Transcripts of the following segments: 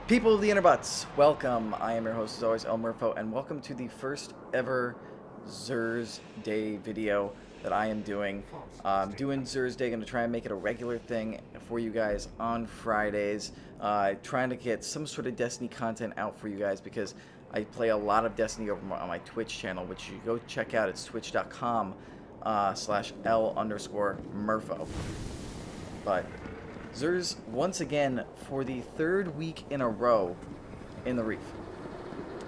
People of the Interbutts, welcome. I am your host, as always, Murpho, and welcome to the first ever Xur's Day video that I am doing. Doing Xur's Day, going to try and make it a regular thing for you guys on Fridays. Trying to get some sort of Destiny content out for you guys because I play a lot of Destiny over on my Twitch channel, which you go check out. It's twitch.com/L_Murpho. But Xur's once again for the third week in a row in the Reef.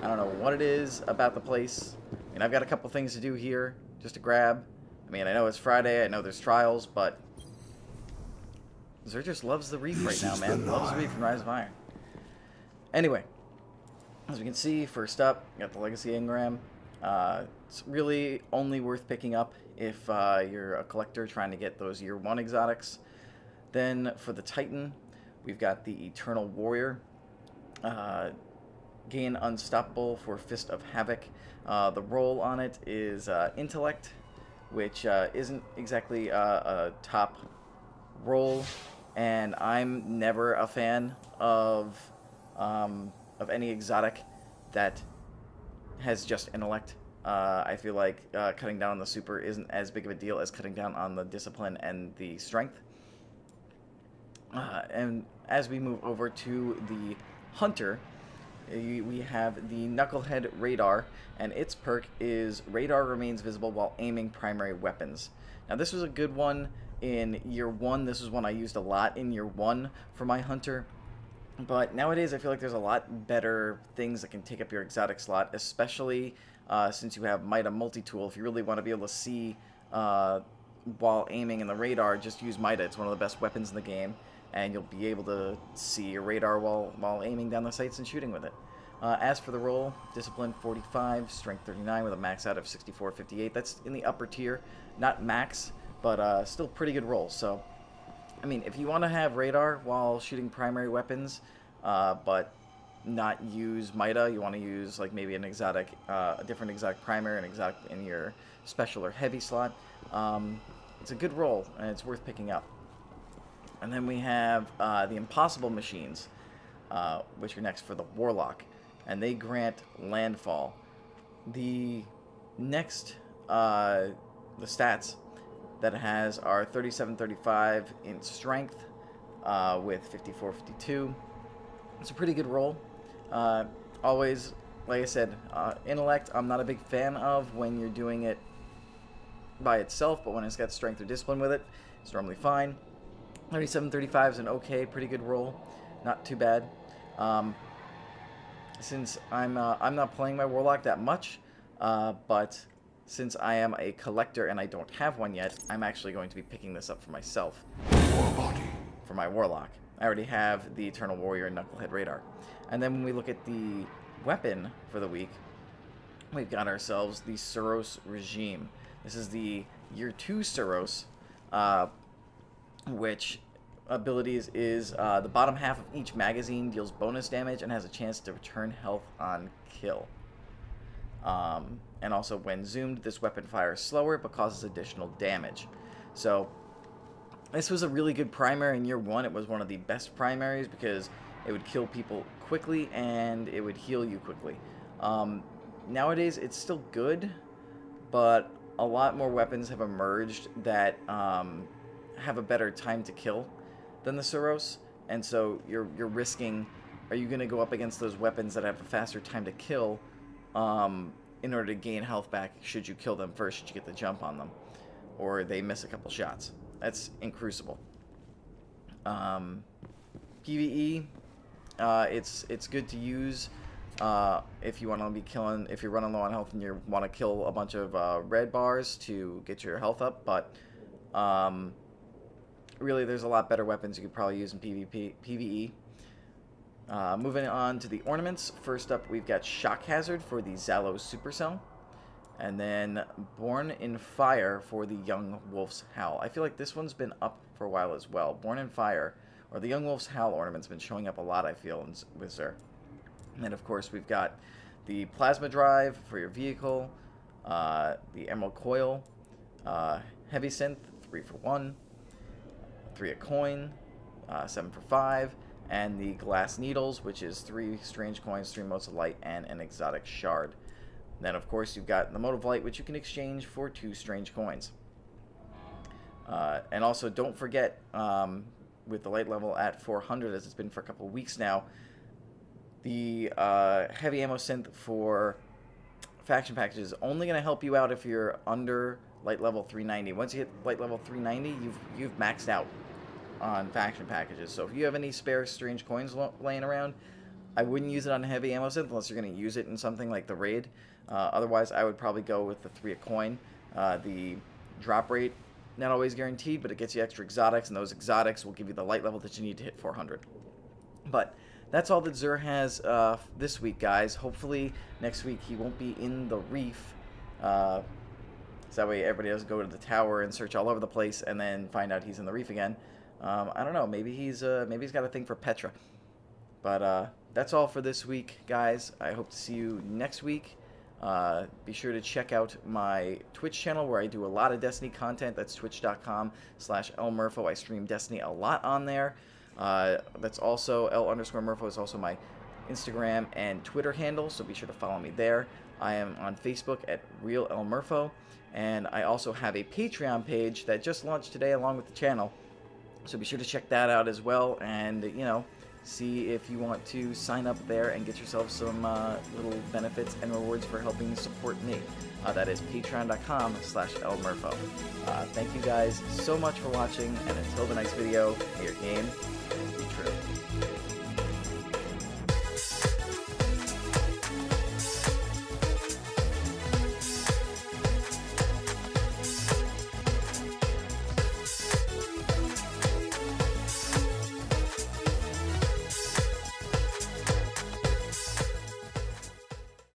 I don't know what it is about the place. I mean, I've got a couple things to do here just to grab. I mean, I know it's Friday, I know there's trials, but Xur just loves the Reef right now, man. Loves the Reef and Rise of Iron. Anyway, as we can see, first up, we got the Legacy Engram. It's really only worth picking up if you're a collector trying to get those Year 1 exotics. Then for the Titan, we've got the Eternal Warrior. Gain Unstoppable for Fist of Havoc. The roll on it is Intellect, which isn't exactly a top roll, and I'm never a fan of any exotic that has just Intellect. I feel like cutting down on the super isn't as big of a deal as cutting down on the Discipline and the Strength. And as we move over to the Hunter, we have the Knucklehead Radar, and its perk is Radar remains visible while aiming primary weapons. Now this was a good one in Year 1. This is one I used a lot in Year 1 for my Hunter. But nowadays I feel like there's a lot better things that can take up your exotic slot, especially since you have Mida Multi-Tool. If you really want to be able to see while aiming in the radar, just use Mida. It's one of the best weapons in the game, and you'll be able to see your radar while aiming down the sights and shooting with it. As for the roll, Discipline 45, Strength 39 with a max out of 64.58. That's in the upper tier, not max, but still pretty good roll. So, I mean, if you want to have radar while shooting primary weapons, but not use Mida, you want to use like maybe an exotic, a different exotic primary, an exotic in your special or heavy slot. It's a good roll, and it's worth picking up. And then we have the Impossible Machines, which are next for the Warlock, and they grant Landfall. The next, the stats that it has are 37-35 in Strength with 54-52. It's a pretty good roll. Always, like I said, Intellect I'm not a big fan of when you're doing it by itself, but when it's got Strength or Discipline with it, it's normally fine. 37-35 is an okay, pretty good roll, not too bad. Since I'm not playing my Warlock that much, but since I am a collector and I don't have one yet, I'm actually going to be picking this up for myself. For my Warlock. I already have the Eternal Warrior and Knucklehead Radar. And then when we look at the weapon for the week, we've got ourselves the Suros Regime. This is the Year 2 Suros, which abilities is the bottom half of each magazine deals bonus damage and has a chance to return health on kill. And also when zoomed, this weapon fires slower but causes additional damage. So this was a really good primary in Year 1. It was one of the best primaries because it would kill people quickly and it would heal you quickly. Nowadays it's still good, but a lot more weapons have emerged that have a better time to kill than the Suros, and so you're risking, are you going to go up against those weapons that have a faster time to kill in order to gain health back should you kill them first, should you get the jump on them, or they miss a couple shots. That's in Crucible. PvE, it's good to use if you want to be killing, if you're running low on health and you want to kill a bunch of red bars to get your health up, but really there's a lot better weapons you could probably use in PvE. Moving on to the ornaments, first up we've got Shock Hazard for the Zallos Supercell, and then Born in Fire for the Young Wolf's Howl. I feel like this one's been up for a while as well. Born in Fire, or the Young Wolf's Howl ornament's been showing up a lot, I feel, with Xur. And then of course we've got the Plasma Drive for your vehicle, the Emerald Coil, Heavy Synth, 3 for 1, 3 a coin, 7 for 5, and the glass needles, which is 3 strange coins, 3 motes of light, and an exotic shard. Then, of course, you've got the mote of light, which you can exchange for 2 strange coins. And also, don't forget, with the light level at 400, as it's been for a couple of weeks now, the heavy ammo synth for faction packages is only going to help you out if you're under light level 390. Once you hit light level 390, you've maxed out on faction packages. So if you have any spare strange coins laying around, I wouldn't use it on heavy ammo synth unless you're going to use it in something like the raid. Otherwise, I would probably go with the 3 a coin. The drop rate, not always guaranteed, but it gets you extra exotics, and those exotics will give you the light level that you need to hit 400. But that's all that Xur has this week, guys. Hopefully next week he won't be in the Reef. So that way everybody doesn't go to the tower and search all over the place and then find out he's in the Reef again. I don't know. Maybe he's got a thing for Petra. But that's all for this week, guys. I hope to see you next week. Be sure to check out my Twitch channel where I do a lot of Destiny content. That's twitch.com/LMurpho. I stream Destiny a lot on there. That's also L_Murpho is also my Instagram and Twitter handle, so be sure to follow me there. I am on Facebook at RealLMurpho, and I also have a Patreon page that just launched today along with the channel. So be sure to check that out as well, and see if you want to sign up there and get yourself some little benefits and rewards for helping support me. That is patreon.com/LMurpho. Thank you guys so much for watching, and until the next video, may your game be true.